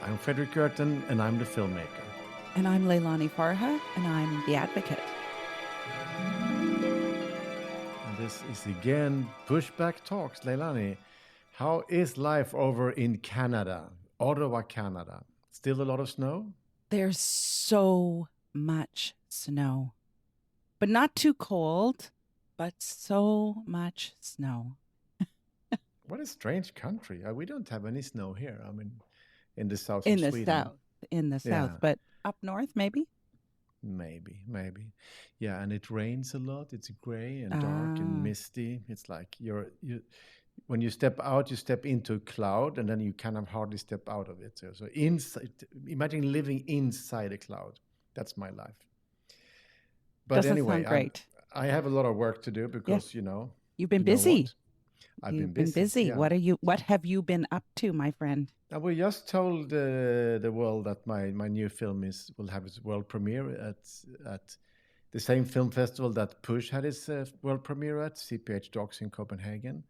I'm Fredrik Gerten, and I'm the filmmaker. And I'm Leilani Farha, and I'm the advocate. And this is again Pushback Talks. Leilani, how is life over in Canada, Ottawa, Canada? Still a lot of snow? There's so much snow, but not too cold, but so much snow. What a strange country. We don't have any snow here. I mean, in the south in of the Sweden. south, but up north, maybe? Maybe. Yeah, and it rains a lot. It's gray and dark and misty. It's like you when you step out, you step into a cloud, and then you kind of hardly step out of it. So inside, imagine living inside a cloud. That's my life. But Doesn't anyway, sound great. I have a lot of work to do because, You've been busy. I've been busy. Yeah. What have you been up to, my friend? We just told the world that my new film will have its world premiere at the same film festival that Push had its world premiere at, CPH Docs in Copenhagen.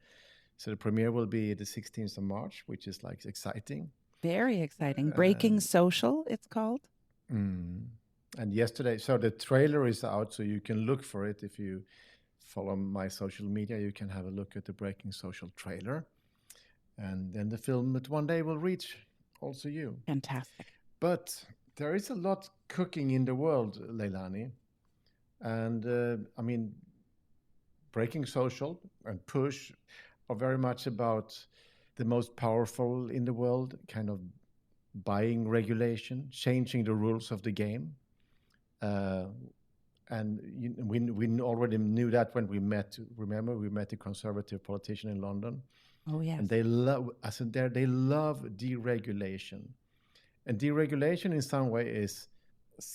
So the premiere will be the 16th of March, which is like exciting. Very exciting. Breaking Social, it's called. And yesterday, so the trailer is out, so you can look for it. If you follow my social media, you can have a look at the Breaking Social trailer. And then the film at one day will reach also you. Fantastic. But there is a lot cooking in the world, Leilani. And I mean, Breaking Social and Push are very much about the most powerful in the world, kind of buying regulation, changing the rules of the game. And we already knew that when we met. Remember, we met a conservative politician in London. Oh, yes. And they love deregulation. And deregulation in some way is,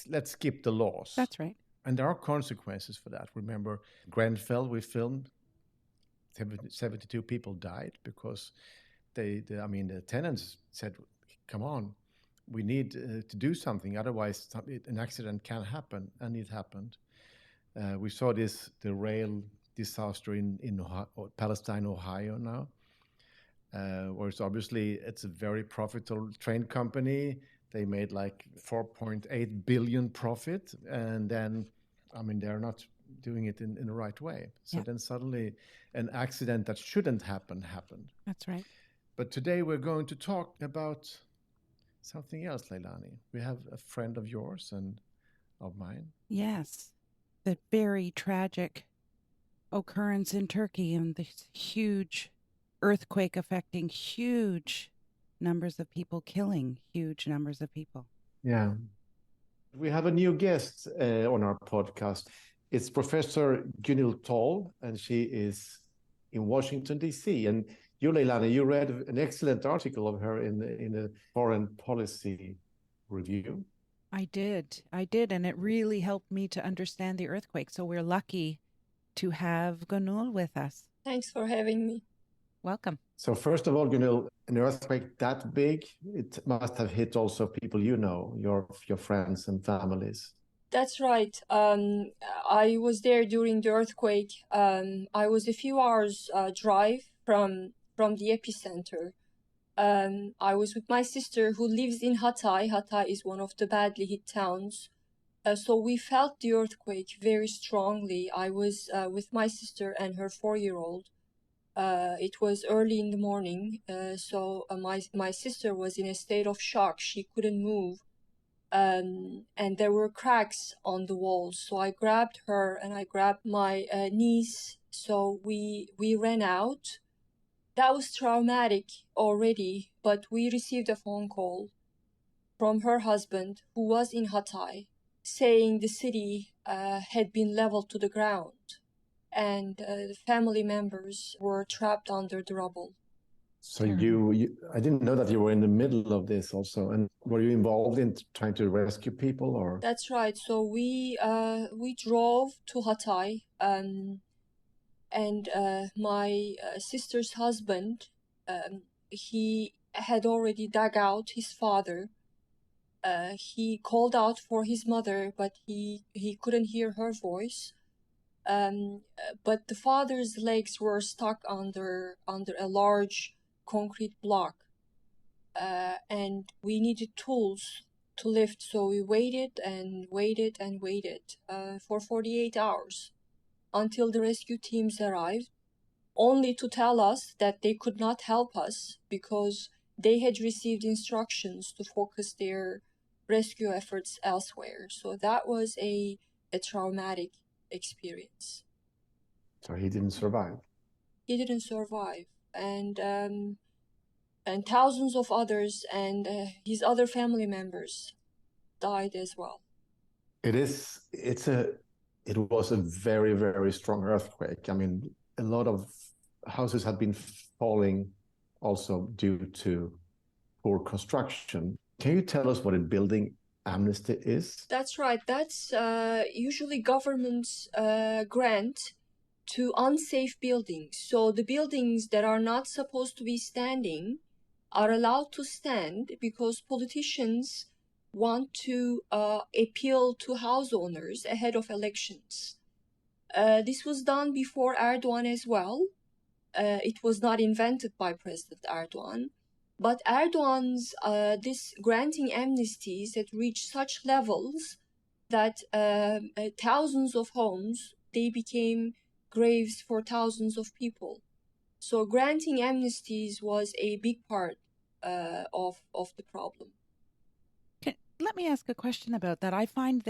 let's skip the laws. That's right. And there are consequences for that. Remember, Grenfell, we filmed, 72 people died because the tenants said, come on, we need to do something. Otherwise, an accident can happen. And it happened. We saw the rail disaster in Palestine, Ohio now. Where it's a very profitable train company. They made like 4.8 billion profit. And then, they're not doing it in the right way. So then suddenly an accident that shouldn't happen happened. That's right. But today we're going to talk about something else, Leilani. We have a friend of yours and of mine. Yes. The very tragic occurrence in Turkey and the huge earthquake affecting huge numbers of people, killing huge numbers of people. Yeah. We have a new guest on our podcast. It's Professor Gunhild Toll, and she is in Washington, D.C. And you, Leilani, you read an excellent article of her in the Foreign Policy Review. I did, and it really helped me to understand the earthquake. So we're lucky to have Gunhild with us. Thanks for having me. Welcome. So first of all, Gunhild, an earthquake that big, it must have hit also people you know, your friends and families. That's right. I was there during the earthquake. I was a few hours drive from the epicenter. I was with my sister who lives in Hatay. Hatay is one of the badly hit towns. So we felt the earthquake very strongly. I was with my sister and her 4-year-old. It was early in the morning, so my sister was in a state of shock. She couldn't move, and there were cracks on the walls. So I grabbed her and I grabbed my niece. So we ran out. That was traumatic already, but we received a phone call from her husband, who was in Hatay, saying the city had been leveled to the ground. And the family members were trapped under the rubble. So I didn't know that you were in the middle of this also. And were you involved in trying to rescue people, or? That's right. So we drove to Hatay, and my sister's husband, he had already dug out his father. He called out for his mother, but he couldn't hear her voice. But the father's legs were stuck under a large concrete block. and we needed tools to lift. So we waited and waited and waited for 48 hours until the rescue teams arrived, only to tell us that they could not help us because they had received instructions to focus their rescue efforts elsewhere. So that was a traumatic experience. So he didn't survive. He didn't survive, and thousands of others and his other family members died as well. It was a very, very strong earthquake. I mean, a lot of houses had been falling also due to poor construction. Can you tell us what a building amnesty is? That's right. That's usually government's grant to unsafe buildings. So the buildings that are not supposed to be standing are allowed to stand because politicians want to appeal to house owners ahead of elections. This was done before Erdogan as well. It was not invented by President Erdogan. But Erdogan's this granting amnesties had reached such levels that thousands of homes, they became graves for thousands of people. So granting amnesties was a big part of the problem. Let me ask a question about that. I find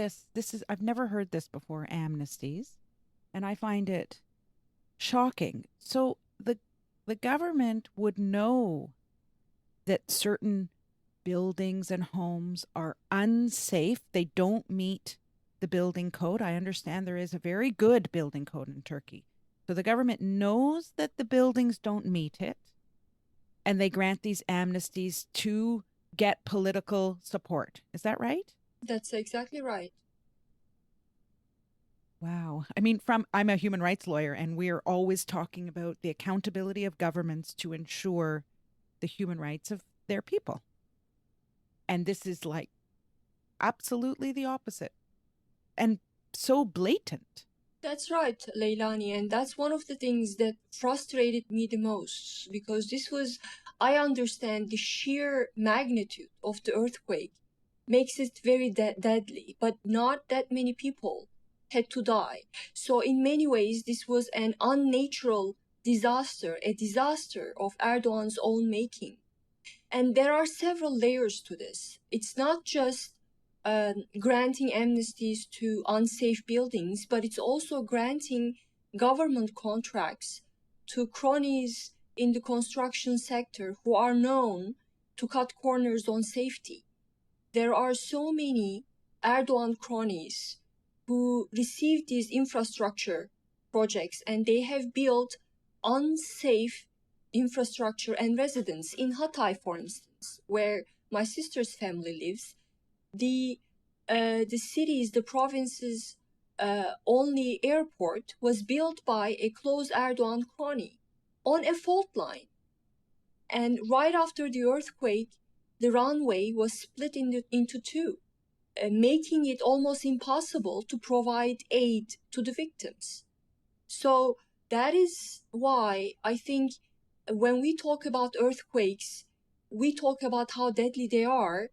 I've never heard this before, amnesties, and I find it shocking. So the government would know that certain buildings and homes are unsafe. They don't meet the building code. I understand there is a very good building code in Turkey. So the government knows that the buildings don't meet it, and they grant these amnesties to get political support. Is that right? That's exactly right. Wow. I mean, I'm a human rights lawyer, and we're always talking about the accountability of governments to ensure the human rights of their people. And this is like absolutely the opposite and so blatant. That's right, Leilani, and that's one of the things that frustrated me the most, because I understand the sheer magnitude of the earthquake makes it very deadly, but not that many people had to die. So in many ways, this was an unnatural disaster, a disaster of Erdogan's own making. And there are several layers to this. It's not just granting amnesties to unsafe buildings, but it's also granting government contracts to cronies in the construction sector who are known to cut corners on safety. There are so many Erdogan cronies who received these infrastructure projects, and they have built unsafe infrastructure and residence. In Hatay, for instance, where my sister's family lives, the city's, the province's only airport was built by a close Erdogan crony on a fault line. And right after the earthquake, the runway was split into two, making it almost impossible to provide aid to the victims. So that is why I think when we talk about earthquakes, we talk about how deadly they are,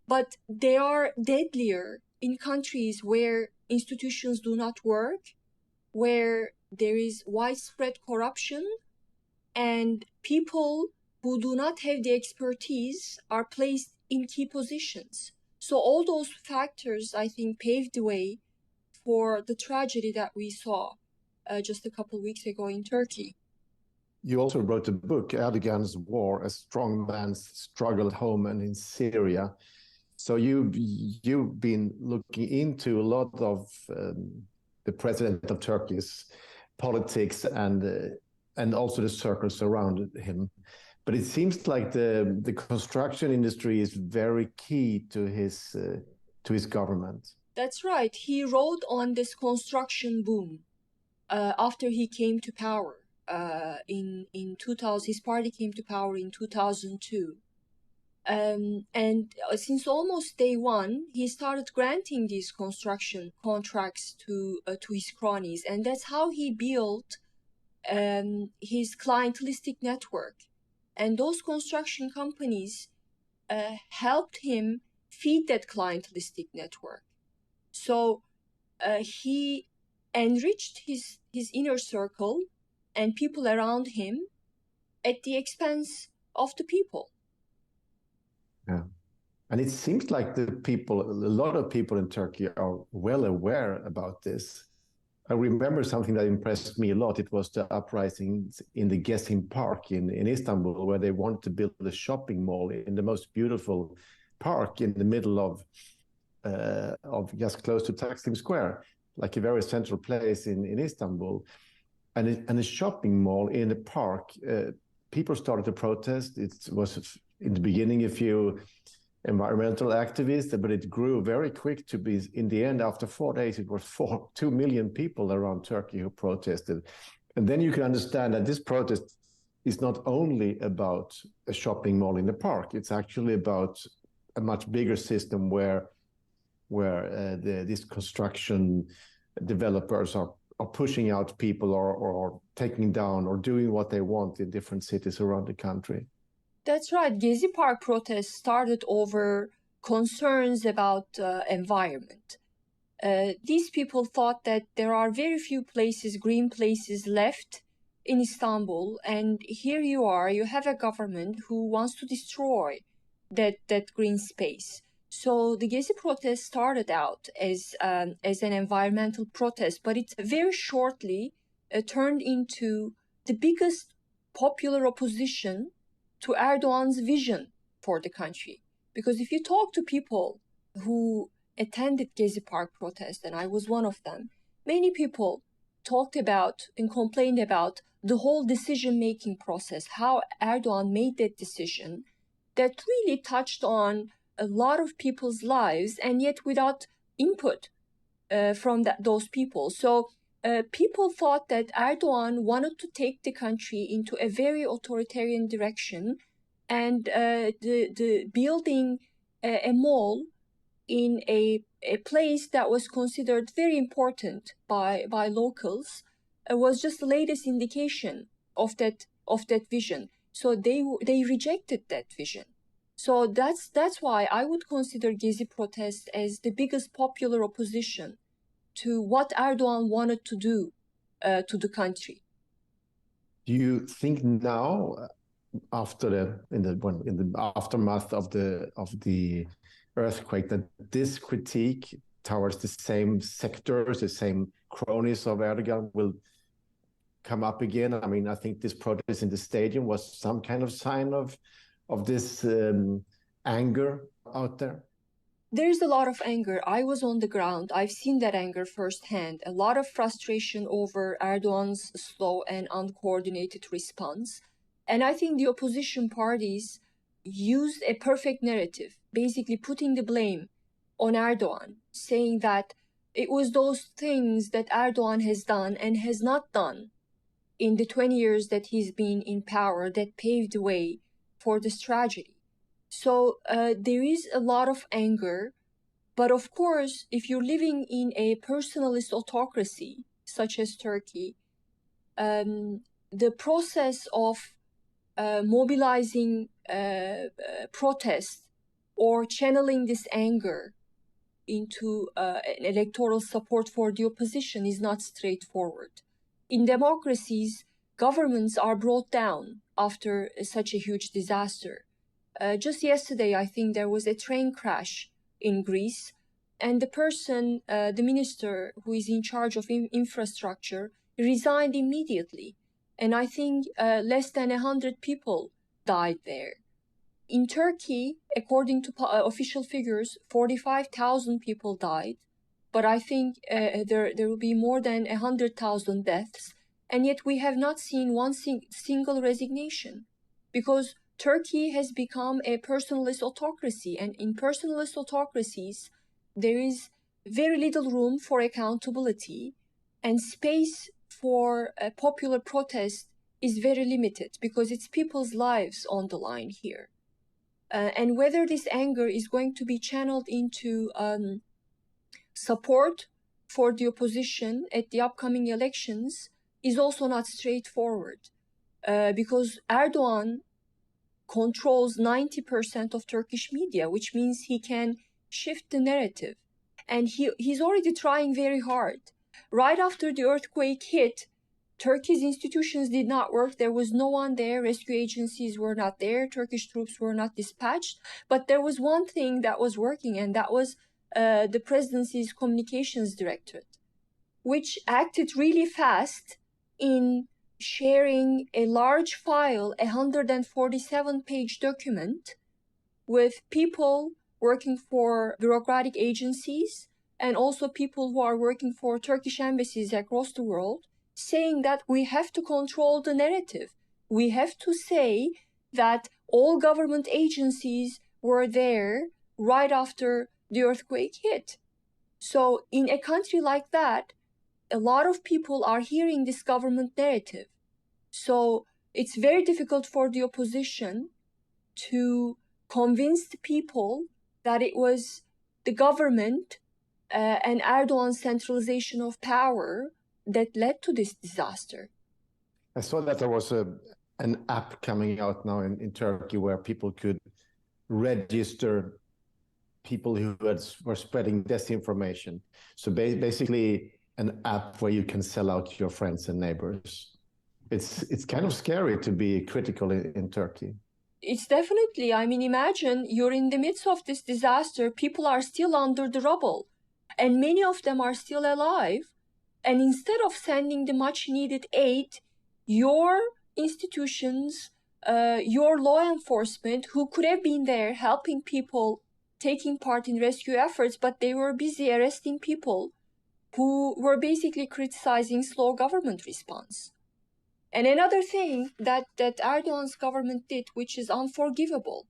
but they are deadlier in countries where institutions do not work, where there is widespread corruption, and people who do not have the expertise are placed in key positions. So all those factors, I think, paved the way for the tragedy that we saw just a couple of weeks ago in Turkey. You also wrote a book, Erdogan's War, A Strong Man's Struggle at Home and in Syria. So you've been looking into a lot of the president of Turkey's politics and also the circles around him. But it seems like the construction industry is very key to his government. That's right. He rode on this construction boom after he came to power in 2000. His party came to power in 2002. And since almost day one, he started granting these construction contracts to his cronies, and that's how he built his clientelistic network. And those construction companies helped him feed that clientelistic network. So he enriched his inner circle and people around him at the expense of the people. Yeah. And it seems like a lot of people in Turkey are well aware about this. I remember something that impressed me a lot. It was the uprisings in the Gezi Park in Istanbul, where they wanted to build a shopping mall in the most beautiful park in the middle of just close to Taksim Square, like a very central place in Istanbul. And a shopping mall in the park, people started to protest. It was in the beginning a few environmental activists, but it grew very quick to be, in the end, after 4 days, it was 2 million people around Turkey who protested. And then you can understand that this protest is not only about a shopping mall in the park, it's actually about a much bigger system where these construction developers are pushing out people or taking down or doing what they want in different cities around the country. That's right. Gezi Park protests started over concerns about environment. These people thought that there are very few places, green places left in Istanbul, and here you have a government who wants to destroy that green space. So the Gezi protest started out as an environmental protest, but it very shortly turned into the biggest popular opposition to Erdogan's vision for the country. Because if you talk to people who attended Gezi Park protest, and I was one of them, many people talked about and complained about the whole decision-making process, how Erdogan made that decision that really touched on a lot of people's lives, and yet without input from those people. So people thought that Erdogan wanted to take the country into a very authoritarian direction, and the building a mall in a place that was considered very important by locals was just the latest indication of that vision. So they rejected that vision. So that's why I would consider Gezi protests as the biggest popular opposition to what Erdogan wanted to do to the country. Do you think now, after in the aftermath of the earthquake, that this critique towards the same sectors, the same cronies of Erdogan will come up again? I mean, I think this protest in the stadium was some kind of sign of this anger out there. There's a lot of anger. I was on the ground. I've seen that anger firsthand. A lot of frustration over Erdogan's slow and uncoordinated response. And I think the opposition parties used a perfect narrative, basically putting the blame on Erdogan, saying that it was those things that Erdogan has done and has not done in the 20 years that he's been in power that paved the way for this tragedy. So there is a lot of anger, but of course, if you're living in a personalist autocracy, such as Turkey, the process of mobilizing protest or channeling this anger into an electoral support for the opposition is not straightforward. In democracies, governments are brought down after such a huge disaster. Just yesterday, I think there was a train crash in Greece, and the minister who is in charge of infrastructure resigned immediately. And I think less than 100 people died there. In Turkey, according to official figures, 45,000 people died, but I think there will be more than 100,000 deaths, and yet we have not seen one single resignation, because Turkey has become a personalist autocracy, and in personalist autocracies, there is very little room for accountability, and space for popular protest is very limited because it's people's lives on the line here. And whether this anger is going to be channeled into support for the opposition at the upcoming elections is also not straightforward, because Erdogan controls 90% of Turkish media, which means he can shift the narrative. And he's already trying very hard. Right after the earthquake hit, Turkey's institutions did not work. There was no one there. Rescue agencies were not there. Turkish troops were not dispatched. But there was one thing that was working, and that was the presidency's communications directorate, which acted really fast in sharing a large file, a 147-page document, with people working for bureaucratic agencies and also people who are working for Turkish embassies across the world, saying that we have to control the narrative. We have to say that all government agencies were there right after the earthquake hit. So in a country like that, a lot of people are hearing this government narrative. So it's very difficult for the opposition to convince the people that it was the government and Erdogan's centralization of power that led to this disaster. I saw that there was an app coming out now in Turkey where people could register people who were spreading disinformation. So basically an app where you can sell out your friends and neighbors. It's kind of scary to be critical in Turkey. It's definitely, I mean, imagine you're in the midst of this disaster, people are still under the rubble, and many of them are still alive. And instead of sending the much needed aid, your institutions, your law enforcement, who could have been there helping people, taking part in rescue efforts, but they were busy arresting people who were basically criticizing slow government response. And another thing that Erdogan's government did, which is unforgivable,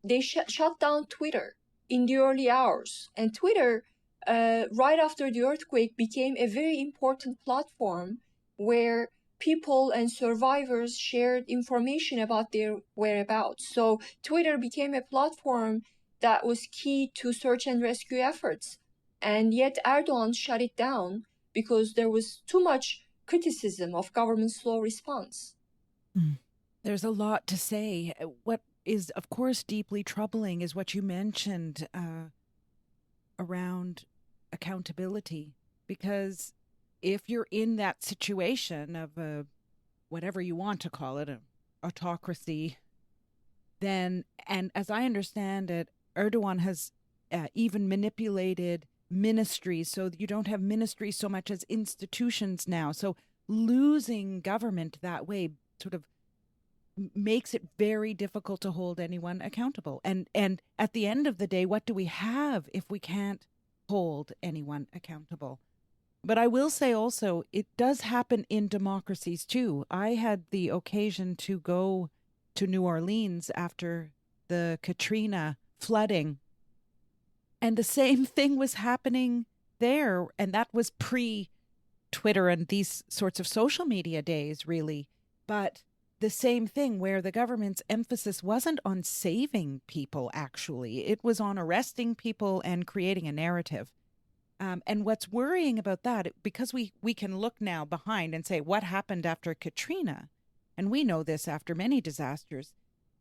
they shut down Twitter in the early hours. And Twitter, right after the earthquake, became a very important platform where people and survivors shared information about their whereabouts. So Twitter became a platform that was key to search and rescue efforts. And yet Erdogan shut it down because there was too much criticism of government's slow response. There's a lot to say. What is, of course, deeply troubling is what you mentioned around accountability. Because if you're in that situation of whatever you want to call it, an autocracy, then, and as I understand it, Erdogan has even manipulated ministries, so you don't have ministries so much as institutions now. So losing government that way sort of makes it very difficult to hold anyone accountable. And at the end of the day, what do we have if we can't hold anyone accountable? But I will say also, it does happen in democracies too. I had the occasion to go to New Orleans after the Katrina flooding, and the same thing was happening there. And that was pre-Twitter and these sorts of social media days, really. But the same thing where the government's emphasis wasn't on saving people, actually. It was on arresting people and creating a narrative. And what's worrying about that, because we can look now behind and say, what happened after Katrina? And we know this after many disasters.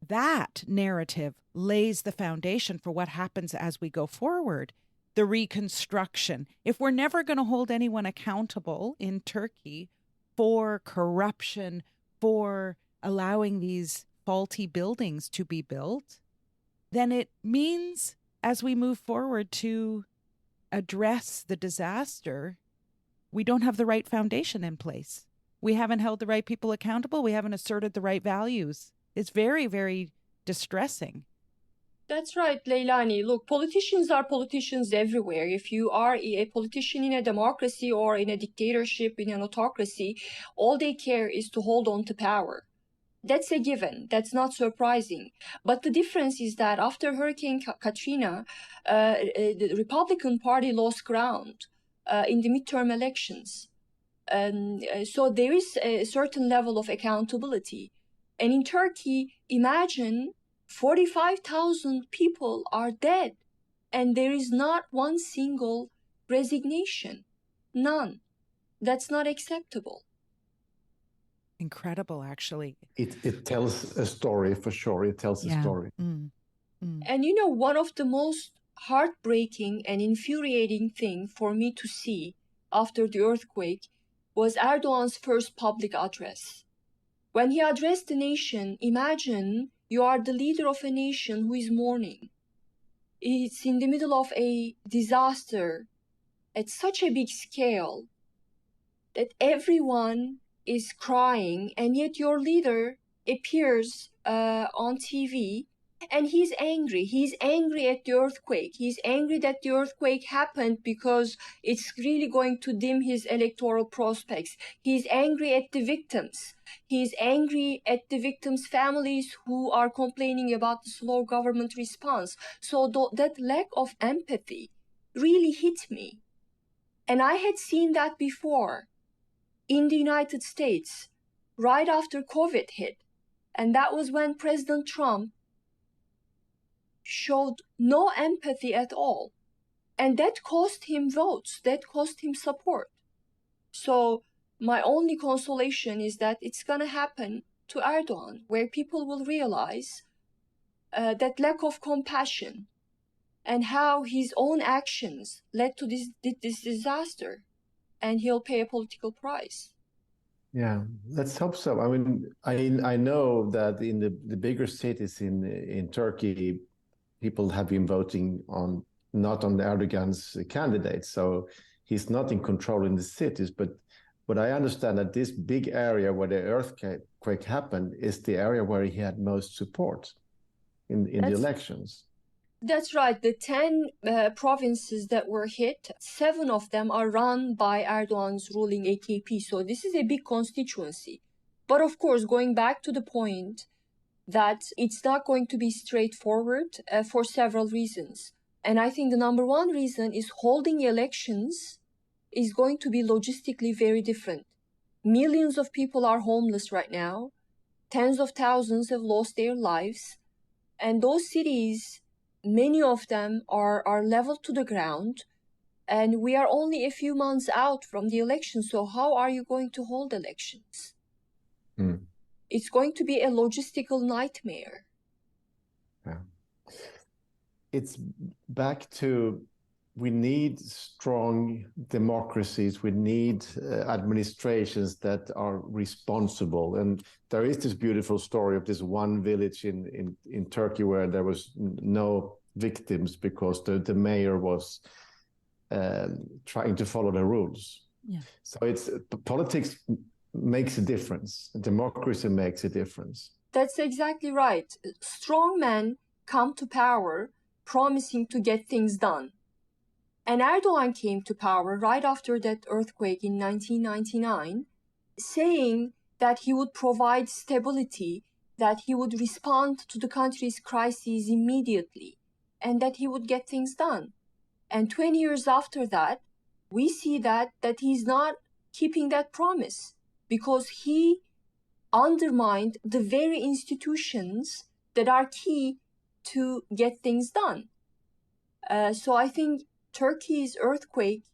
That narrative lays the foundation for what happens as we go forward. The reconstruction. If we're never going to hold anyone accountable in Turkey for corruption, for allowing these faulty buildings to be built, then it means as we move forward to address the disaster, we don't have the right foundation in place. We haven't held the right people accountable. We haven't asserted the right values. It's very, very distressing. That's right, Leilani. Look, politicians are politicians everywhere. If you are a politician in a democracy or in a dictatorship, in an autocracy, all they care is to hold on to power. That's a given. That's not surprising. But the difference is that after Hurricane Katrina, the Republican Party lost ground in the midterm elections. So there is a certain level of accountability. And in Turkey, imagine 45,000 people are dead, and there is not one single resignation. None. That's not acceptable. incredible, actually. It tells a story for sure. It tells a story. And one of the most heartbreaking and infuriating thing for me to see after the earthquake was Erdogan's first public address. When he addressed the nation, imagine you are the leader of a nation who is mourning. It's in the middle of a disaster at such a big scale that everyone is crying, and yet your leader appears on TV and he's angry. He's angry at the earthquake. He's angry that the earthquake happened because it's really going to dim his electoral prospects. He's angry at the victims. He's angry at the victims' families who are complaining about the slow government response. So that lack of empathy really hit me. And I had seen that before in the United States, right after COVID hit. And that was when President Trump showed no empathy at all. And that cost him votes, that cost him support. So my only consolation is that it's going to happen to Erdogan, where people will realize that lack of compassion and how his own actions led to this disaster, and he'll pay a political price. Yeah, let's hope so. I mean, I know that in the bigger cities in Turkey, people have been voting not on Erdogan's candidate, so he's not in control in the cities. But I understand that this big area where the earthquake happened is the area where he had most support in the elections. That's right. The 10 provinces that were hit, 7 of them are run by Erdogan's ruling AKP. So this is a big constituency. But of course, going back to the point that it's not going to be straightforward for several reasons. And I think the number one reason is holding elections is going to be logistically very different. Millions of people are homeless right now. Tens of thousands have lost their lives. And those cities, many of them are leveled to the ground. And we are only a few months out from the election. So how are you going to hold elections? It's going to be a logistical nightmare. Yeah. It's back to, we need strong democracies. We need administrations that are responsible. And there is this beautiful story of this one village in Turkey where there was no victims because the mayor was trying to follow the rules. Yeah. So politics makes a difference. Democracy makes a difference. That's exactly right. Strong men come to power promising to get things done. And Erdogan came to power right after that earthquake in 1999, saying that he would provide stability, that he would respond to the country's crises immediately, and that he would get things done. And 20 years after that, we see that he's not keeping that promise, because he undermined the very institutions that are key to get things done. So I think Turkey's earthquake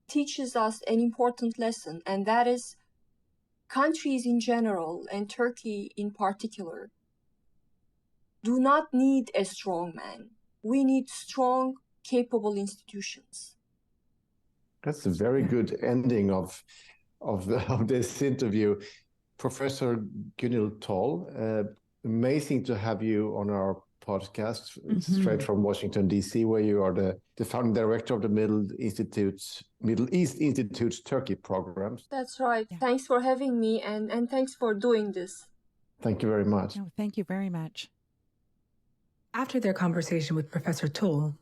teaches us an important lesson, and that is countries in general, and Turkey in particular, do not need a strong man. We need strong, capable institutions. That's a very good ending of this interview. Professor Gunhild Toll, amazing to have you on our podcast, straight from Washington, D.C., where you are the founding director of the Middle East Institute's Turkey programs. That's right. Yeah. Thanks for having me, and thanks for doing this. Thank you very much. No, thank you very much. After their conversation with Professor Toll,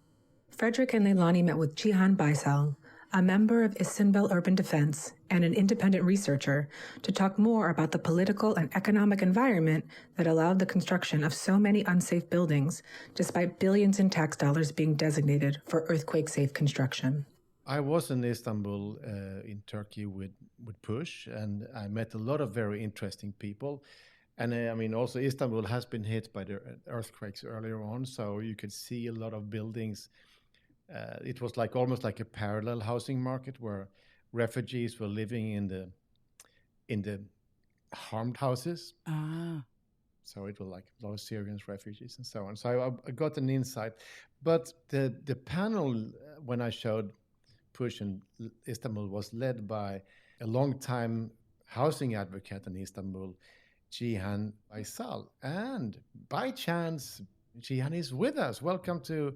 Frederick and Leilani met with Cihan Baysal, a member of Istanbul Urban Defense and an independent researcher, to talk more about the political and economic environment that allowed the construction of so many unsafe buildings, despite billions in tax dollars being designated for earthquake-safe construction. I was in Istanbul in Turkey with Push, and I met a lot of very interesting people. And I mean, also Istanbul has been hit by the earthquakes earlier on, so you could see a lot of buildings. It was almost like a parallel housing market where refugees were living in the harmed houses. Ah. So it was like a lot of Syrians, refugees, and so on. So I got an insight. But the panel, when I showed Push in Istanbul, was led by a long-time housing advocate in Istanbul, Cihan Baysal. And by chance, Cihan is with us. Welcome to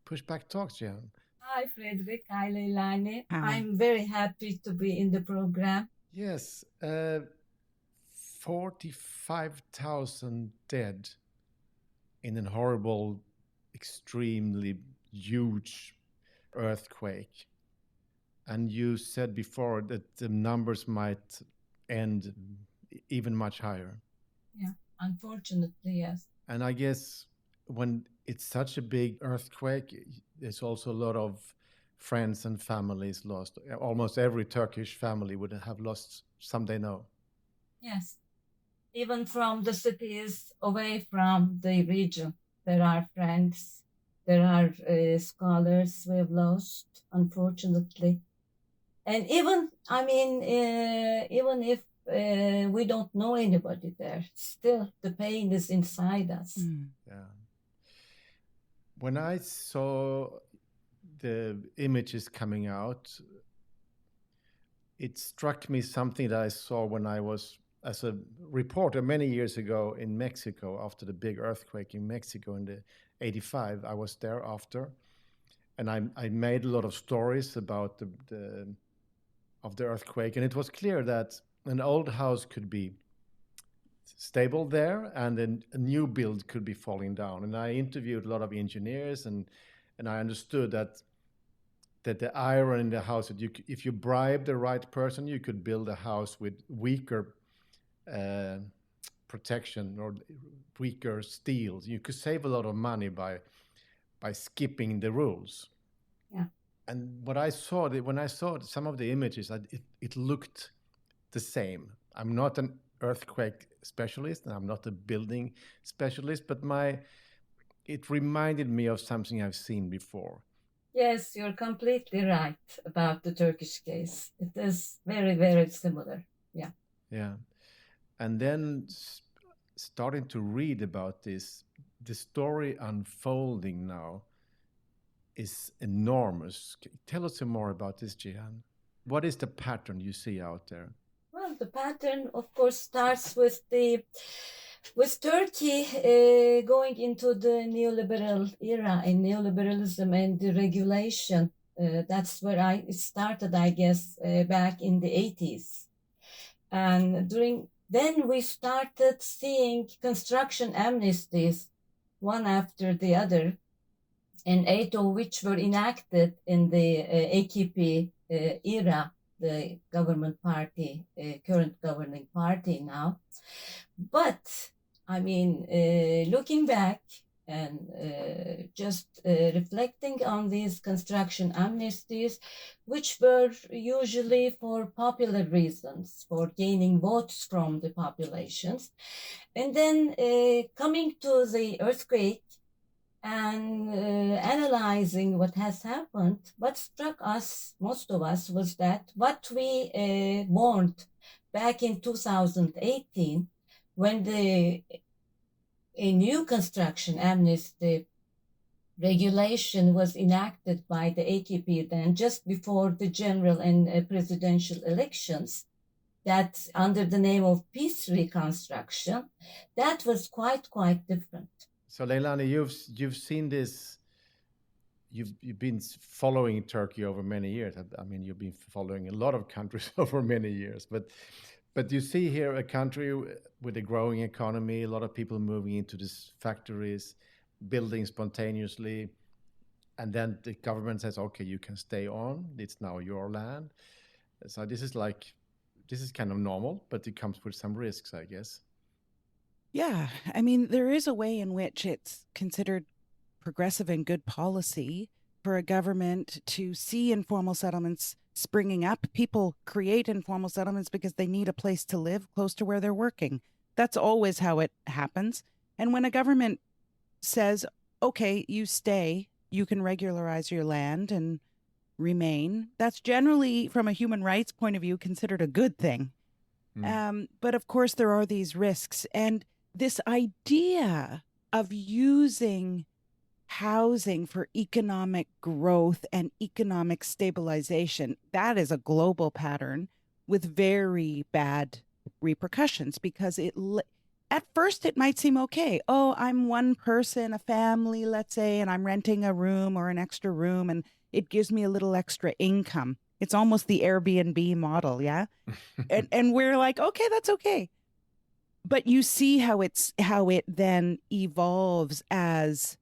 Pushback Talks, Cihan. Hi, Frederick. Hi, Leilani. Hi. I'm very happy to be in the program. Yes, 45,000 dead in a horrible, extremely huge earthquake. And you said before that the numbers might end even much higher. Yeah, unfortunately, yes. And I guess when it's such a big earthquake, there's also a lot of friends and families lost. Almost every Turkish family would have lost some they know. Yes. Even from the cities away from the region, there are friends, there are scholars we have lost, unfortunately. And even, even if we don't know anybody there, still the pain is inside us. Yeah. When I saw the images coming out, it struck me something that I saw when I was as a reporter many years ago in Mexico after the big earthquake in Mexico in the 85. I was there after, and I made a lot of stories about the earthquake, and it was clear that an old house could be stable there and then a new build could be falling down. And I interviewed a lot of engineers, and I understood that the iron in the house, that if you bribe the right person, you could build a house with weaker protection or weaker steels. You could save a lot of money by skipping the rules. Yeah. And what I saw, when I saw some of the images, it looked the same. I'm not an earthquake specialist and I'm not a building specialist, but it reminded me of something I've seen before. Yes, you're completely right about the Turkish case. It is very, very similar. Yeah. Yeah. And then starting to read about this, the story unfolding now is enormous. Tell us some more about this, Cihan. What is the pattern you see out there? Well, the pattern, of course, starts with Turkey going into the neoliberal era and neoliberalism and deregulation. That's where it started, I guess, back in the 80s. And then we started seeing construction amnesties, one after the other, and 8 of which were enacted in the AKP era, the government party, current governing party now. But, looking back and just reflecting on these construction amnesties, which were usually for popular reasons, for gaining votes from the populations. And then coming to the earthquake and analyzing what has happened, what struck us, most of us, was that what we mourned back in 2018, when a new construction amnesty regulation was enacted by the AKP then, just before the general and presidential elections, that under the name of peace reconstruction, that was quite different. So Leilani, you've seen this. You've been following Turkey over many years. I mean, you've been following a lot of countries over many years, but you see here a country with a growing economy, a lot of people moving into these factories, building spontaneously, and then the government says, "Okay, you can stay on. It's now your land." So this is kind of normal, but it comes with some risks, I guess. Yeah, I mean, there is a way in which it's considered progressive and good policy for a government to see informal settlements springing up. People create informal settlements because they need a place to live close to where they're working. That's always how it happens. And when a government says, okay, you stay, you can regularize your land and remain, that's generally, from a human rights point of view, considered a good thing. But of course, there are these risks. And this idea of using housing for economic growth and economic stabilization, that is a global pattern with very bad repercussions, because at first it might seem okay. Oh, I'm one person, a family, let's say, and I'm renting a room or an extra room, and it gives me a little extra income. It's almost the Airbnb model, yeah? and we're like, okay, that's okay. But you see how it then evolves as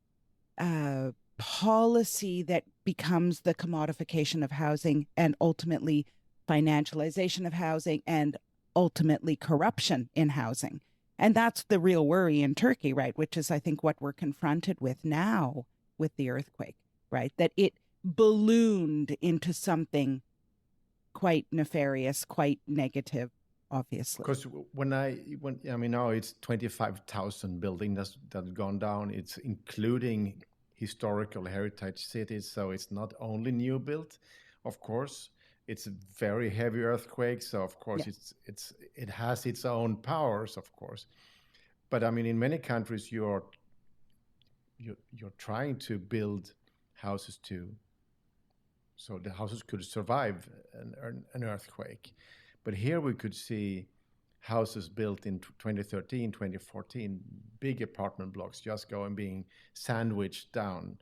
a policy that becomes the commodification of housing, and ultimately financialization of housing, and ultimately corruption in housing. And that's the real worry in Turkey, right? Which is, I think, what we're confronted with now with the earthquake, right? That it ballooned into something quite nefarious, quite negative, obviously. Because now it's 25,000 buildings that have gone down. It's including historical heritage cities, so it's not only new built, of course. It's a very heavy earthquake, so of course it has its own powers, of course. But I mean, in many countries, you're trying to build houses so the houses could survive an earthquake. But here we could see houses built in 2013, 2014, big apartment blocks just going being sandwiched down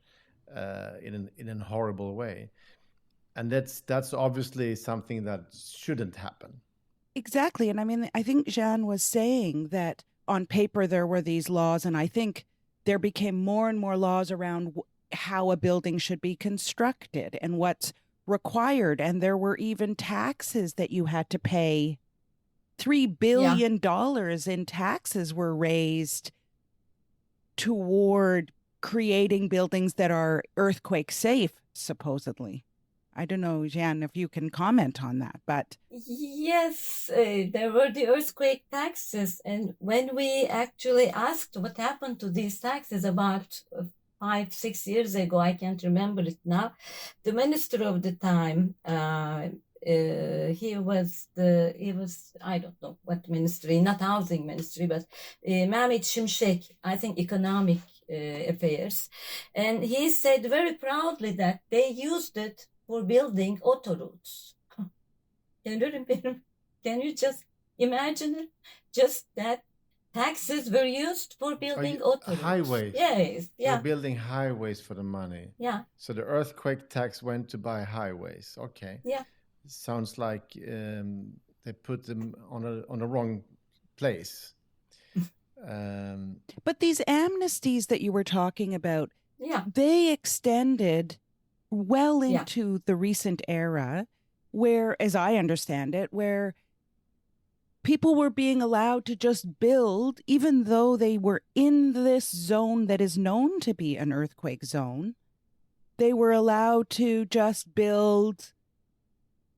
in a horrible way. And that's obviously something that shouldn't happen. Exactly. And I mean, I think Jeanne was saying that on paper there were these laws, and I think there became more and more laws around how a building should be constructed and what's required. And there were even taxes that you had to pay. $3 billion in taxes were raised toward creating buildings that are earthquake safe, supposedly. I don't know, Jeanne, if you can comment on that, but... Yes, there were the earthquake taxes. And when we actually asked what happened to these taxes about 5-6 years ago, I can't remember it now, the minister of the time, he was I don't know what ministry, not housing ministry, but Mehmet Şimşek, I think economic affairs. And he said very proudly that they used it for building autoroutes. Can you just imagine it? Just that taxes were used for building autoroutes. Highways. Yes. They're building highways for the money. Yeah. So the earthquake tax went to buy highways. Okay. Yeah. Sounds like they put them on a wrong place. But these amnesties that you were talking about, they extended well into the recent era, where, as I understand it, where people were being allowed to just build, even though they were in this zone that is known to be an earthquake zone. They were allowed to just build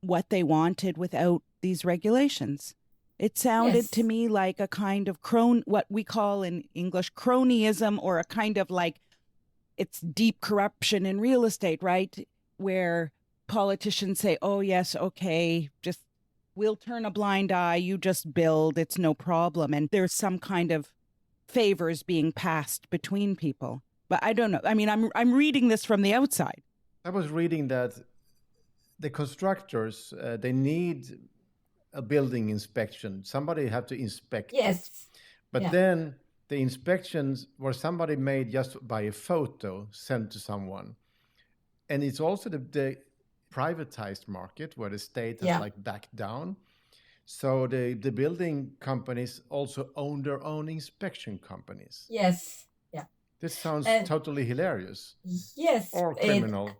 what they wanted without these regulations. It sounded to me like a kind of what we call in English cronyism, or a kind of like, it's deep corruption in real estate, right? Where politicians say, oh, yes, okay, just we'll turn a blind eye, you just build, it's no problem. And there's some kind of favors being passed between people. But I don't know. I mean, I'm reading this from the outside. I was reading that the constructors, they need a building inspection. Somebody had to inspect it. But then the inspections were somebody made just by a photo sent to someone. And it's also the privatized market where the state has like backed down. So the building companies also own their own inspection companies. Yes. Yeah. This sounds totally hilarious. Yes. Or criminal.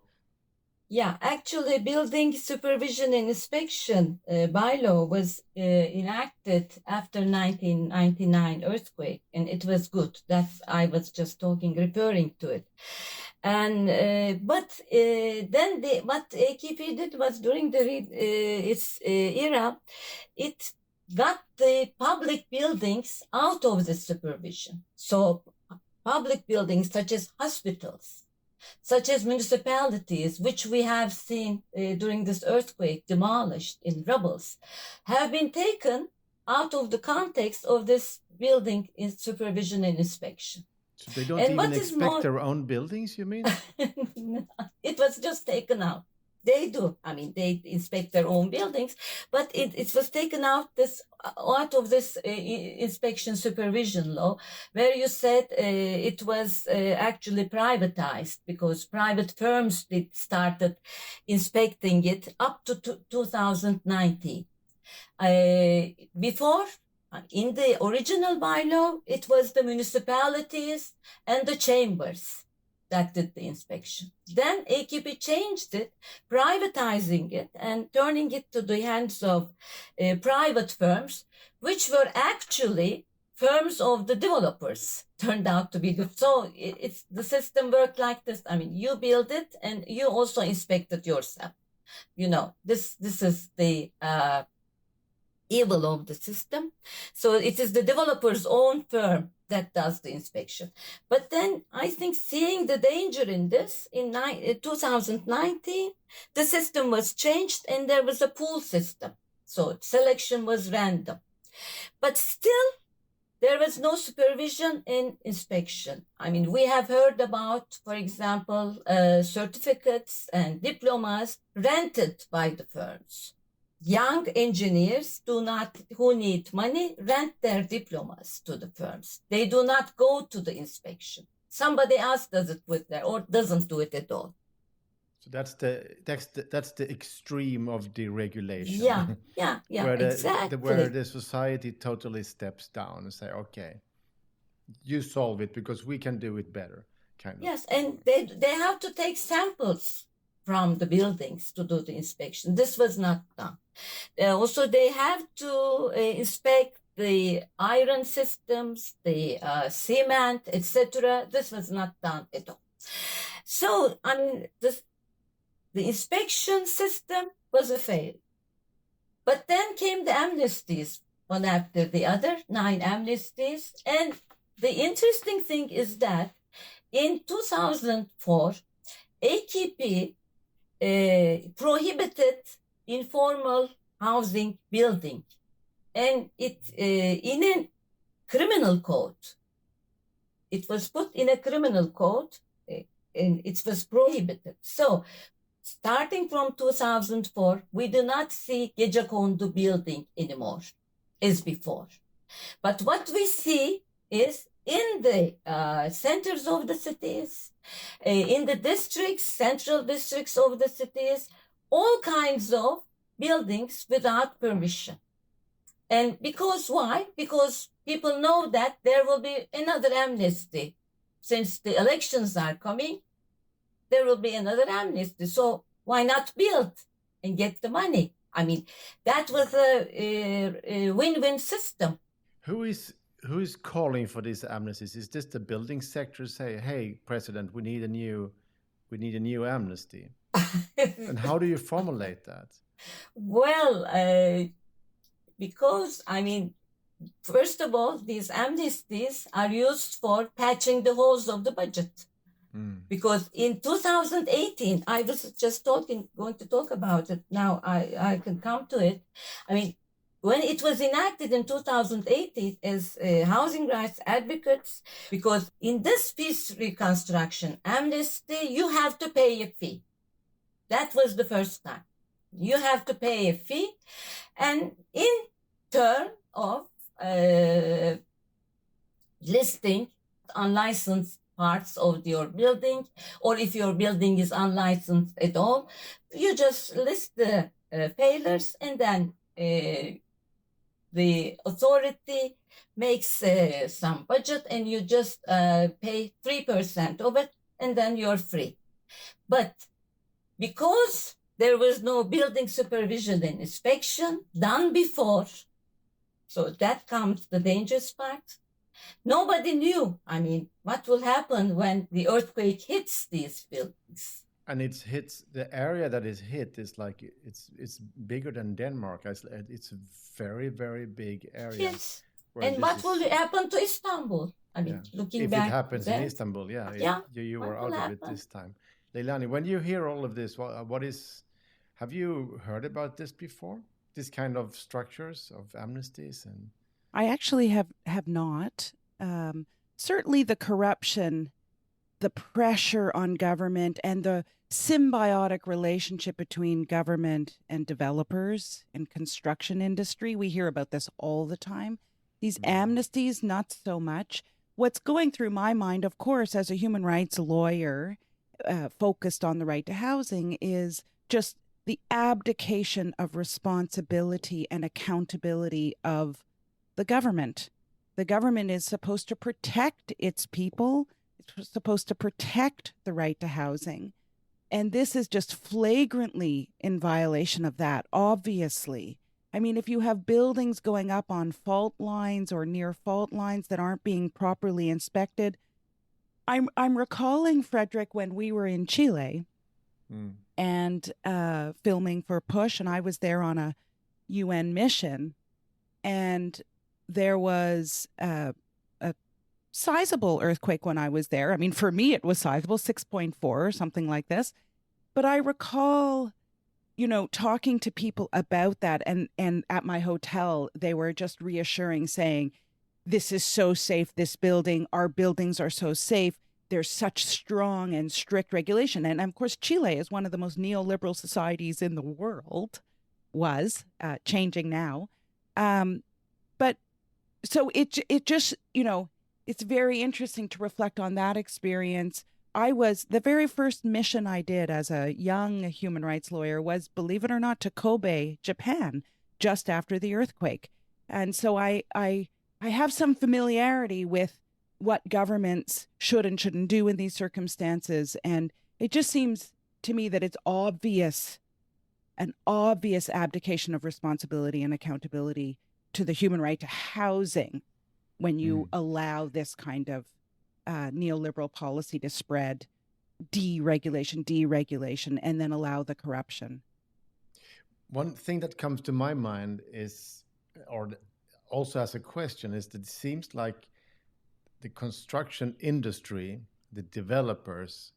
Actually, building supervision and inspection bylaw was enacted after 1999 earthquake, and it was good. I was just referring to it. And but then what AKP did was during its era, it got the public buildings out of the supervision. So public buildings such as hospitals, such as municipalities, which we have seen during this earthquake demolished in rubbles, have been taken out of the context of this building in supervision and inspection. So they don't And even what is inspect more- their own buildings, you mean? It was just taken out. They do. I mean, they inspect their own buildings, but it was taken out of this inspection supervision law, where you said it was actually privatized because private firms started inspecting it up to 2019. Before, in the original bylaw, it was the municipalities and the chambers that did the inspection. Then AKP changed it, privatizing it and turning it to the hands of private firms, which were actually firms of the developers, turned out to be good. So it's the system worked like this. I mean, you build it and you also inspect it yourself. You know, this is the evil of the system. So it is the developer's own firm that does the inspection. But then I think seeing the danger in this, in 2019, the system was changed and there was a pool system. So selection was random. But still, there was no supervision in inspection. I mean, we have heard about, for example, certificates and diplomas rented by the firms. Young engineers who need money, rent their diplomas to the firms. They do not go to the inspection. Somebody else does it with their, or doesn't do it at all. So that's the extreme of deregulation. Yeah, exactly. Where the society totally steps down and say, okay, you solve it because we can do it better, kind of. Yes, and they have to take samples from the buildings to do the inspection. This was not done. Also, they have to inspect the iron systems, the cement, etc. This was not done at all. So, I mean, the inspection system was a fail. But then came the amnesties, one after the other, 9 amnesties. And the interesting thing is that in 2004, AKP prohibited informal housing building, and it in a criminal code. It was put in a criminal code, and it was prohibited. So, starting from 2004, we do not see gecekondu building anymore as before. But what we see is in the centers of the cities, in the districts, central districts of the cities, all kinds of buildings without permission. And because why? Because people know that there will be another amnesty. Since the elections are coming, there will be another amnesty. So why not build and get the money? I mean, that was a win-win system. Who is calling for these amnesties? Is this the building sector say, hey, President, we need a new amnesty? And how do you formulate that? Well, because, I mean, first of all, these amnesties are used for patching the holes of the budget. Because in 2018, I was just going to talk about it. Now I can come to it. I mean, when it was enacted in 2018 as housing rights advocates, because in this peace reconstruction amnesty, you have to pay a fee. That was the first time. You have to pay a fee, and in turn of listing unlicensed parts of your building, or if your building is unlicensed at all, you just list the failures, and then the authority makes some budget, and you just pay 3% of it, and then you're free. But because there was no building supervision and inspection done before, so that comes the dangerous part. Nobody knew, I mean, what will happen when the earthquake hits these buildings. And the area that is hit is like, it's bigger than Denmark. It's a very, very big area. Yes. And what will happen to Istanbul? I mean, looking back. If it happens in Istanbul, you were out of it this time. Leilani, when you hear all of this, have you heard about this before? this kind of structures of amnesties? And I actually have not. Certainly the corruption, the pressure on government, and the symbiotic relationship between government and developers and construction industry. We hear about this all the time. These amnesties, not so much. What's going through my mind, of course, as a human rights lawyer focused on the right to housing, is just the abdication of responsibility and accountability of the government. The government is supposed to protect its people. It's supposed to protect the right to housing. And this is just flagrantly in violation of that, obviously. I mean, if you have buildings going up on fault lines or near fault lines that aren't being properly inspected, I'm recalling, Frederick, when we were in Chile and filming for Push, and I was there on a UN mission, and there was a sizable earthquake when I was there. I mean, for me, it was sizable, 6.4 or something like this. But I recall, talking to people about that. And at my hotel, they were just reassuring, saying, this is so safe, this building, our buildings are so safe. There's such strong and strict regulation. And of course, Chile is one of the most neoliberal societies in the world, was changing now. But so it just, it's very interesting to reflect on that experience. The very first mission I did as a young human rights lawyer was, believe it or not, to Kobe, Japan, just after the earthquake. And so I have some familiarity with what governments should and shouldn't do in these circumstances. And it just seems to me that it's an obvious abdication of responsibility and accountability to the human right to housing when you allow this kind of neoliberal policy to spread, deregulation, and then allow the corruption. One thing that comes to my mind is, or also as a question, is that it seems like the construction industry, the developers,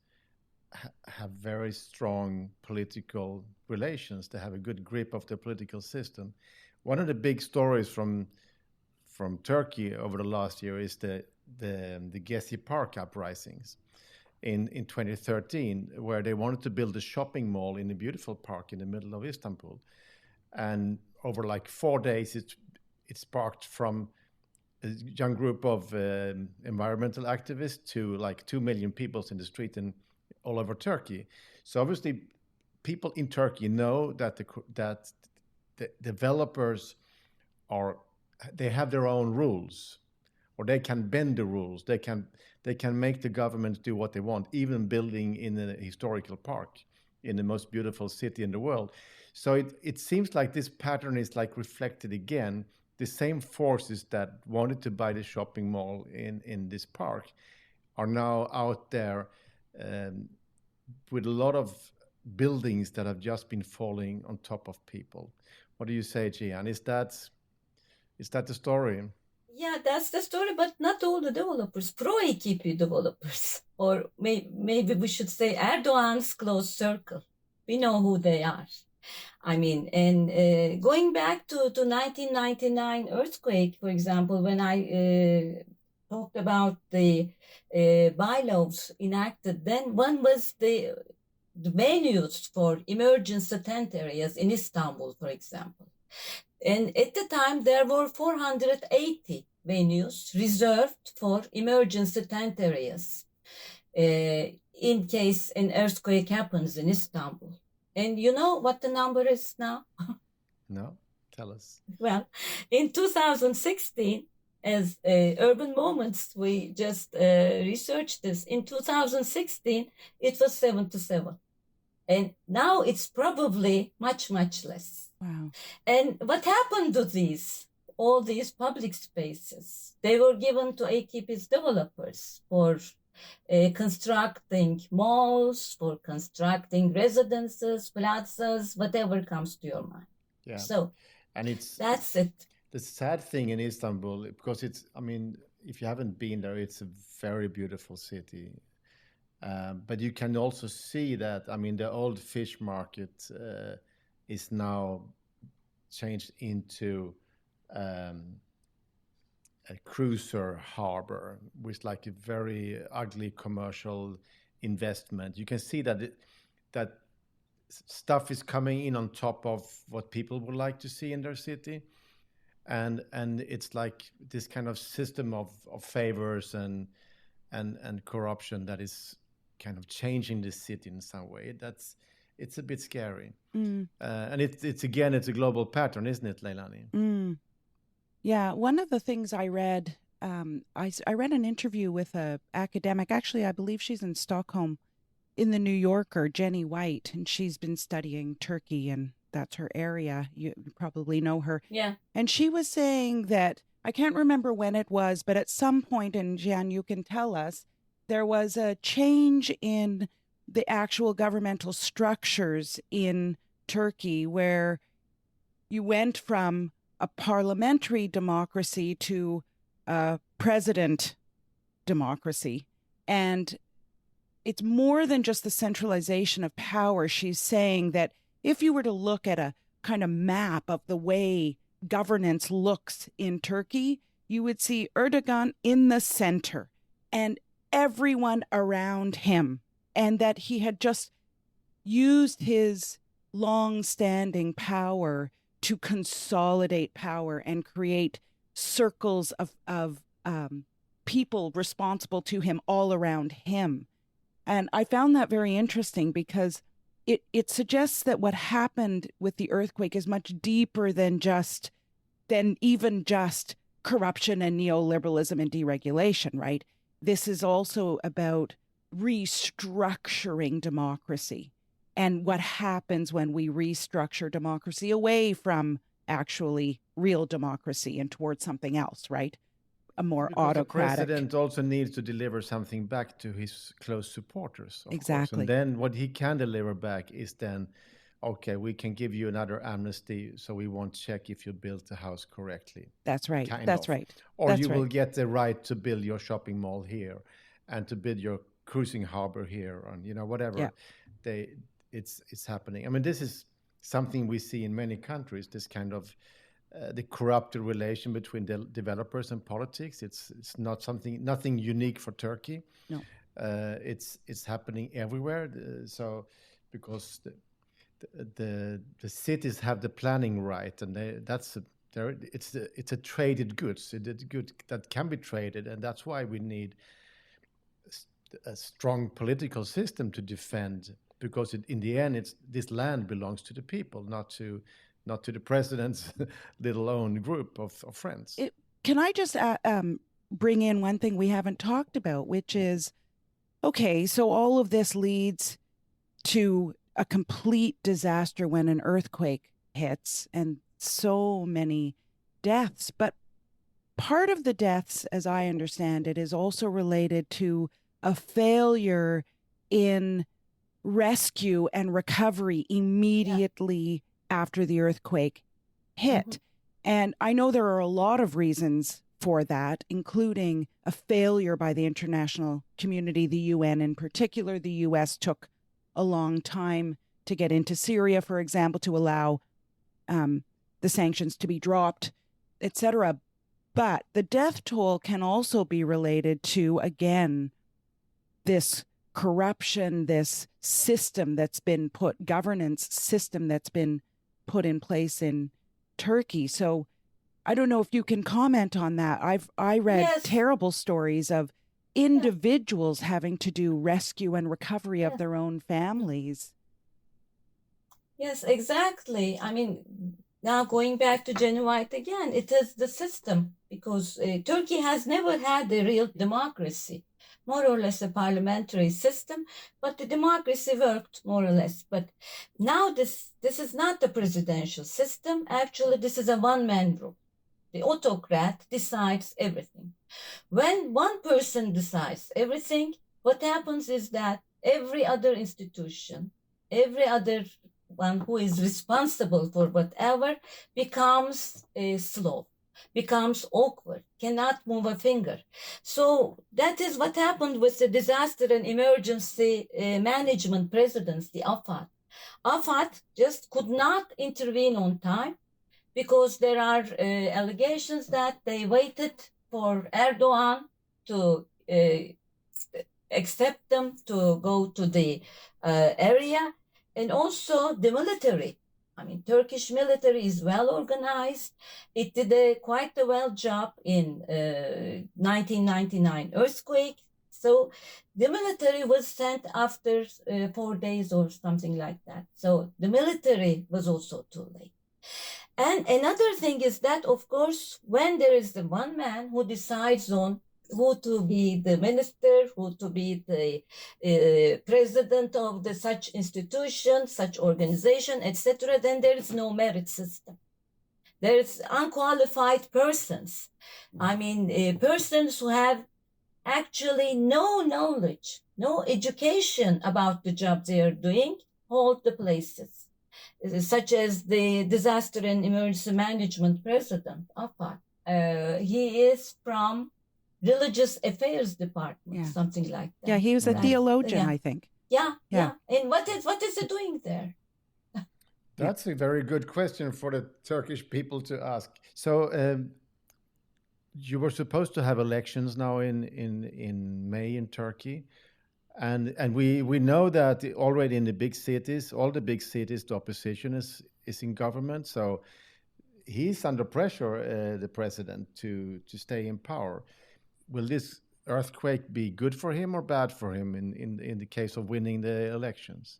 have very strong political relations. They have a good grip of the political system. One of the big stories from Turkey over the last year is the Gezi Park uprisings in 2013, where they wanted to build a shopping mall in a beautiful park in the middle of Istanbul. And over like 4 days, it sparked from a young group of environmental activists to like 2 million people in the street and all over Turkey. So obviously, people in Turkey know that the developers they have their own rules, or they can bend the rules. They can make the government do what they want, even building in a historical park in the most beautiful city in the world. So it seems like this pattern is like reflected again. The same forces that wanted to buy the shopping mall in this park are now out there with a lot of buildings that have just been falling on top of people. What do you say, Gian? Is that the story? Yeah, that's the story, but not all the developers, pro-AKP developers, or maybe we should say Erdogan's close circle. We know who they are. I mean, and going back to 1999 earthquake, for example, when I talked about the bylaws enacted, then one was the venues for emergency tent areas in Istanbul, for example. And at the time, there were 480 venues reserved for emergency tent areas in case an earthquake happens in Istanbul. And you know what the number is now? No, tell us. Well, in 2016, as Urban Moments, we just researched this. In 2016, it was 77. And now it's probably much, much less. Wow. And what happened to all these public spaces? They were given to AKP's developers for constructing malls, for constructing residences, plazas, whatever comes to your mind. Yeah. So, and that's it. The sad thing in Istanbul, because if you haven't been there, it's a very beautiful city. But you can also see that, the old fish market is now changed into a cruiser harbor with like a very ugly commercial investment. You can see that that stuff is coming in on top of what people would like to see in their city, and it's like this kind of system of favors and corruption that is kind of changing the city in some way. It's a bit scary. And it's again, it's a global pattern, isn't it, Leilani? Yeah, one of the things I read, I read an interview with a academic. Actually, I believe she's in Stockholm, in the New Yorker, Jenny White, and she's been studying Turkey, and that's her area. You probably know her. Yeah. And she was saying that, I can't remember when it was, but at some point, and Jan, you can tell us, there was a change in the actual governmental structures in Turkey where you went from a parliamentary democracy to a president democracy. And it's more than just the centralization of power. She's saying that if you were to look at a kind of map of the way governance looks in Turkey, you would see Erdogan in the center and everyone around him, and that he had just used his long-standing power to consolidate power and create circles of people responsible to him all around him. And I found that very interesting because it suggests that what happened with the earthquake is much deeper than even just corruption and neoliberalism and deregulation, right? This is also about restructuring democracy and what happens when we restructure democracy away from actually real democracy and towards something else, right? A more because autocratic. The president also needs to deliver something back to his close supporters. Exactly. And then what he can deliver back is then, okay, we can give you another amnesty, so we won't check if you built the house correctly. That's right. That's right. Or That's you right. will get the right to build your shopping mall here and to build your cruising harbor here, and whatever. Yeah. It's happening. I mean, this is something we see in many countries. This kind of the corrupted relation between the developers and politics. It's nothing unique for Turkey. No, it's happening everywhere. So because the cities have the planning right, and it's a traded goods. It's good that can be traded, and that's why we need a strong political system to defend. Because in the end, this land belongs to the people, not to the president's little own group of friends. Can I just bring in one thing we haven't talked about, which is, okay, so all of this leads to a complete disaster when an earthquake hits and so many deaths. But part of the deaths, as I understand it, is also related to a failure in rescue and recovery immediately after the earthquake hit. Mm-hmm. And I know there are a lot of reasons for that, including a failure by the international community, the UN in particular. The US took a long time to get into Syria, for example, to allow the sanctions to be dropped, etc. But the death toll can also be related to, again, this corruption, this system that's been governance system that's been put in place in Turkey. So I don't know if you can comment on that. I read terrible stories of individuals having to do rescue and recovery of their own families. Yes, exactly. I mean, now going back to Jenny White again, it is the system, because Turkey has never had a real democracy. More or less a parliamentary system, but the democracy worked more or less. But now this is not the presidential system. Actually, this is a one-man rule. The autocrat decides everything. When one person decides everything, what happens is that every other institution, every other one who is responsible for whatever becomes slow, becomes awkward, cannot move a finger. So that is what happened with the Disaster and Emergency Management Presidency, AFAD. AFAD just could not intervene on time. because there are allegations that they waited for Erdogan to accept them to go to the area, and also the military. I mean, Turkish military is well organized. It did quite a well job in 1999 earthquake. So the military was sent after 4 days or something like that. So the military was also too late. And another thing is that, of course, when there is the one man who decides on who to be the minister, who to be the president of the such institution, such organization, etc., then there is no merit system. There is unqualified persons. I mean, persons who have actually no knowledge, no education about the job they are doing, hold the places, such as the disaster and emergency management president, AFAD. He is from religious affairs department, something like that. Yeah, he was a theologian, I think. Yeah. And what is he doing there? That's a very good question for the Turkish people to ask. So you were supposed to have elections now in May in Turkey. And we know that already in the big cities, all the big cities, the opposition is in government. So he's under pressure, the president, to stay in power. Will this earthquake be good for him or bad for him in the case of winning the elections?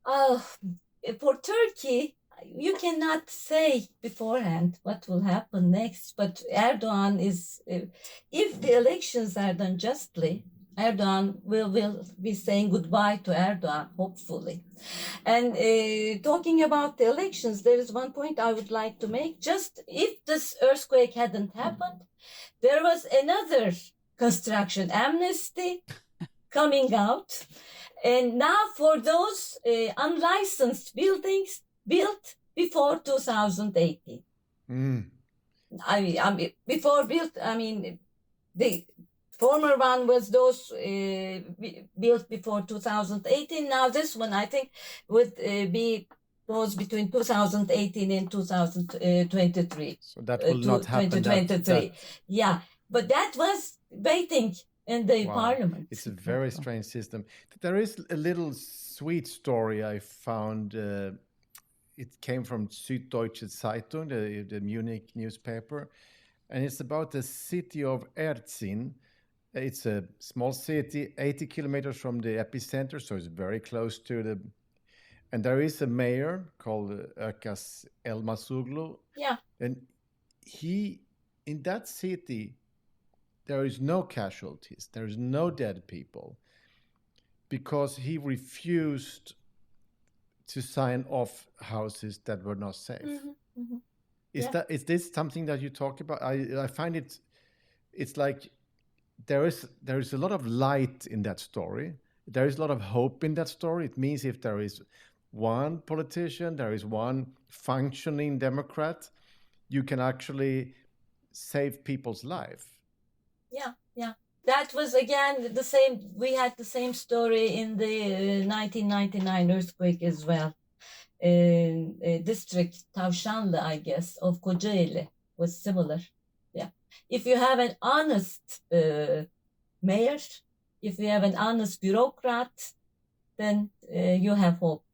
For Turkey, you cannot say beforehand what will happen next. But Erdogan is, if the elections are done justly, Erdogan will be saying goodbye to Erdogan, hopefully. And talking about the elections, there is one point I would like to make. Just if this earthquake hadn't happened, there was another construction amnesty coming out. And now for those unlicensed buildings built before 2018. I mean, before built, I mean, the former one was those built before 2018. Now this one, I think, would be those between 2018 and 2023. So that will not happen. 2023. Yeah, but that was waiting in the parliament. It's a very strange system. There is a little sweet story I found. It came from Süddeutsche Zeitung, the Munich newspaper, and it's about the city of Erzin. It's a small city, 80 kilometers from the epicenter, so it's very close to the... And there is a mayor called Ökas Elmasuglu. Yeah. And in that city, there is no casualties. There is no dead people because he refused to sign off houses that were not safe. Mm-hmm. Mm-hmm. Is this something that you talk about? I find it's like there is a lot of light in that story. There is a lot of hope in that story. It means if there is one politician, there is one functioning Democrat, you can actually save people's life. Yeah. That was, again, the same. We had the same story in the 1999 earthquake as well. District Tavşanlı, I guess, of Kocaeli was similar. Yeah. If you have an honest mayor, if you have an honest bureaucrat, then you have hope.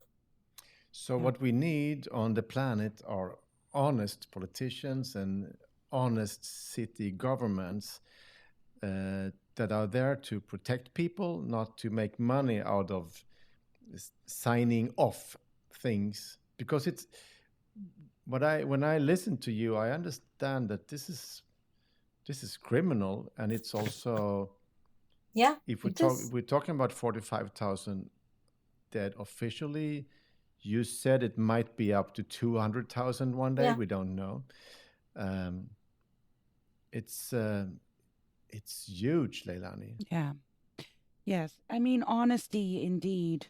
So what we need on the planet are honest politicians and honest city governments that are there to protect people, not to make money out of signing off things. Because it's when I listen to you, I understand that this is criminal, and it's also If we're talking about 45,000 dead officially, you said it might be up to 200,000 one day. Yeah. We don't know. It's huge, Leilani. Yeah. Yes. I mean, honesty indeed.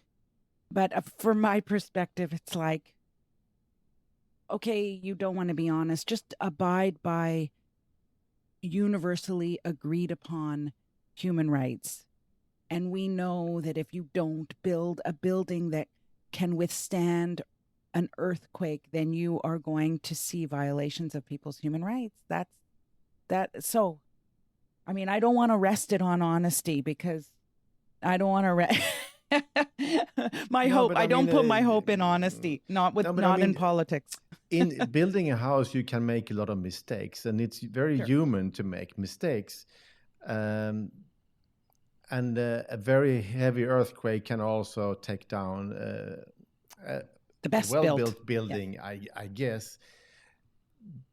But from my perspective, it's like, okay, you don't want to be honest. Just abide by universally agreed upon human rights. And we know that if you don't build a building that can withstand an earthquake, then you are going to see violations of people's human rights. So, I mean, I don't want to rest it on honesty, because I don't want to my No, hope. but I I don't mean, put my hope in honesty, not no, but I not in mean, politics. in building a house, you can make a lot of mistakes, and it's very Sure. human to make mistakes. And a very heavy earthquake can also take down The a best well-built built. building, I guess.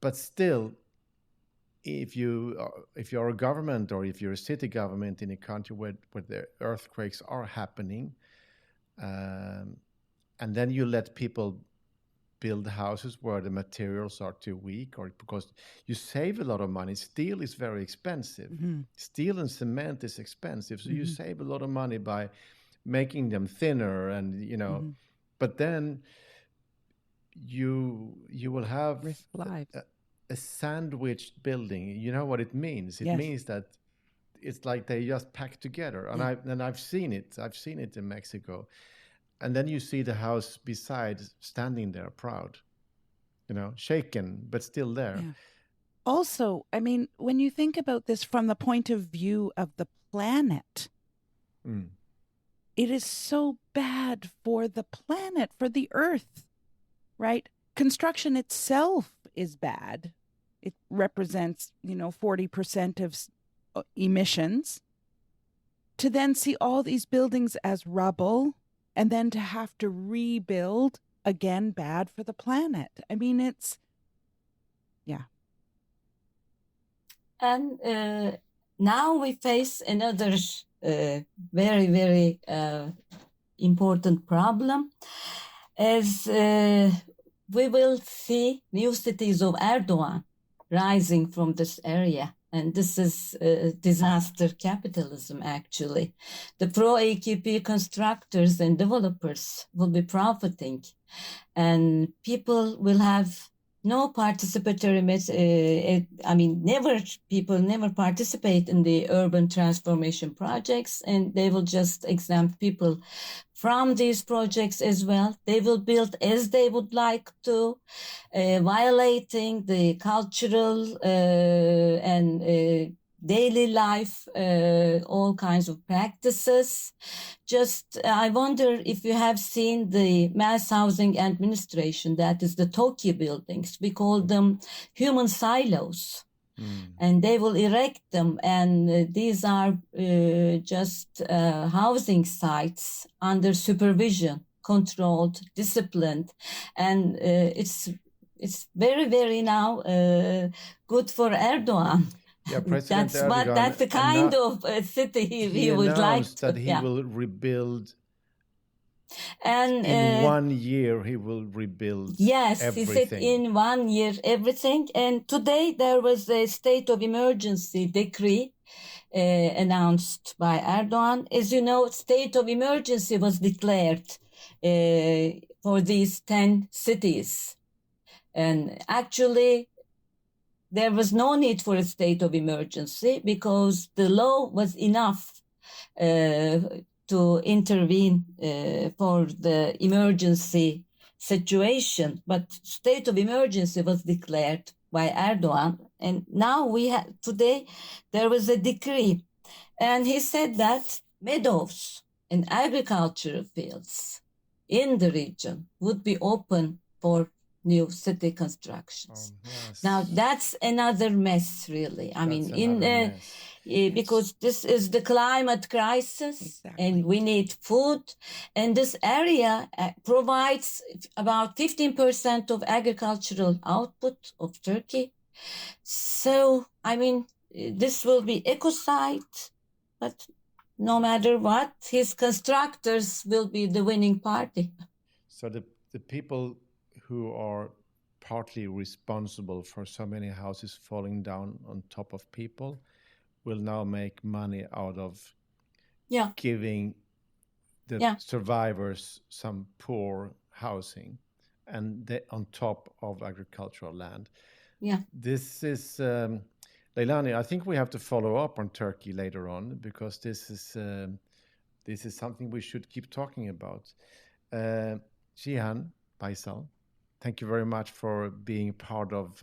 But still, if you're a government, or if you're a city government in a country where the earthquakes are happening, and then you let people build houses where the materials are too weak, or because you save a lot of money. Steel is very expensive. Mhm. Steel and cement is expensive, so you Mhm. save a lot of money by making them thinner, and Mhm. but then you will have Risk lives. a sandwiched building. You know what it means? It Yes. means that it's like they just packed together, and Yeah. I've seen it. I've seen it in Mexico. And then you see the house beside standing there proud, shaken, but still there. Yeah. Also, I mean, when you think about this from the point of view of the planet, it is so bad for the planet, for the earth, right? Construction itself is bad. It represents, 40% of emissions. To then see all these buildings as rubble, and then to have to rebuild, again, bad for the planet. I mean, it's, yeah. And now we face another very, very important problem, as we will see new cities of Erdogan rising from this area. And this is disaster capitalism, actually. The pro-AKP constructors and developers will be profiting, and people will have no participatory, people never participate in the urban transformation projects, and they will just exempt people from these projects as well. They will build as they would like to, violating the cultural and daily life, all kinds of practices. I wonder if you have seen the mass housing administration, that is the Turkiye buildings. We call them human silos. And they will erect them, and these are just housing sites under supervision, controlled, disciplined, and it's very, very now good for Erdogan. Yeah, President Erdogan. That's the kind of city he would like to. That he will rebuild. And in 1 year, he will rebuild. Yes, everything. He said in 1 year everything. And today there was a state of emergency decree announced by Erdogan. As you know, state of emergency was declared for these 10 cities. And actually, there was no need for a state of emergency, because the law was enough to intervene for the emergency situation. But state of emergency was declared by Erdogan. And now today there was a decree. And he said that meadows and agricultural fields in the region would be open for new city constructions. Yes. Now that's another mess, really. Because this is the climate crisis. Exactly. And we need food, and this area provides about 15% of agricultural output of Turkey. So this will be ecocide, but no matter what, his constructors will be the winning party. So the people who are partly responsible for so many houses falling down on top of people will now make money out of giving the survivors some poor housing, and on top of agricultural land. Yeah. This is, Leilani, I think we have to follow up on Turkey later on, because this is something we should keep talking about. Cihan, Baisal. Thank you very much for being part of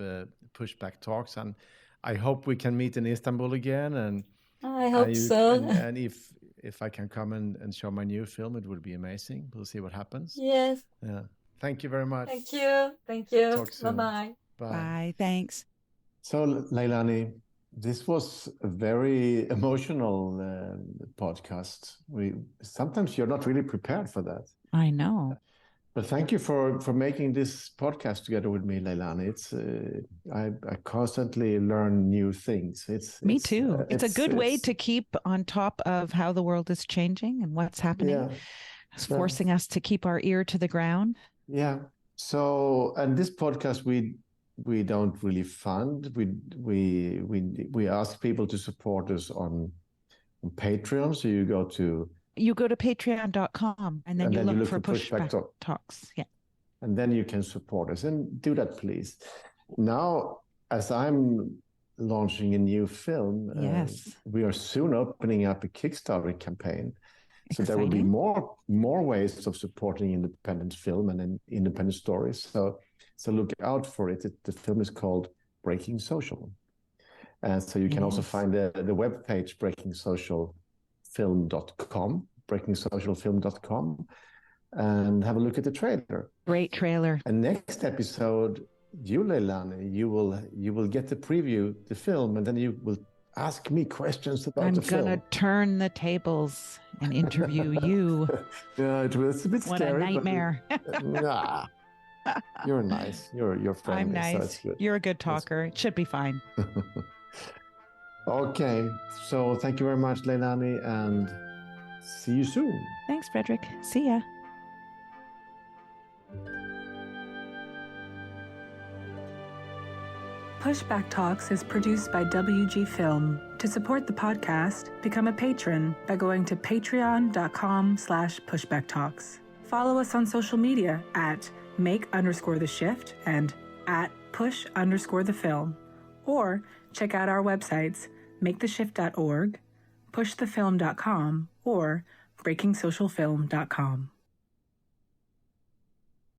Pushback Talks, and I hope we can meet in Istanbul again. And I hope so. And if I can come and show my new film, it would be amazing. We'll see what happens. Yes. Yeah. Thank you very much. Thank you. Thank you. Talk soon. Bye-bye. Bye. Bye. Thanks. So, Leilani, this was a very emotional podcast. Sometimes you're not really prepared for that. I know. But thank you for making this podcast together with me, Leilani. It's I constantly learn new things. Me too. It's a good way to keep on top of how the world is changing and what's happening. Yeah. It's forcing us to keep our ear to the ground. Yeah. So, and this podcast we don't really fund. We ask people to support us on Patreon. So you go to patreon.com and then you look for Pushback Talks. Yeah. And then you can support us, and do that, please. Now, as I'm launching a new film, yes, we are soon opening up a Kickstarter campaign. So exciting. There will be more ways of supporting independent film and independent stories. So look out for it. The film is called Breaking Social. And so you can also find the webpage breakingsocialfilm.com, and have a look at the trailer. Great trailer. And next episode, you, Leilani, you will get to preview the film, and then you will ask me questions about the film. I'm going to turn the tables and interview you. Yeah, it's a bit what scary. What a nightmare. Nah, you're nice. You're friendly. I'm nice. So it's good. You're a good talker. It should be fine. Okay, so thank you very much, Leilani, and see you soon. Thanks, Frederick. See ya. Pushback Talks is produced by WG Film. To support the podcast, become a patron by going to patreon.com/pushbacktalks. Follow us on social media at make_the_shift and at push_the_film. Or check out our websites, maketheshift.org, pushthefilm.com, or breakingsocialfilm.com.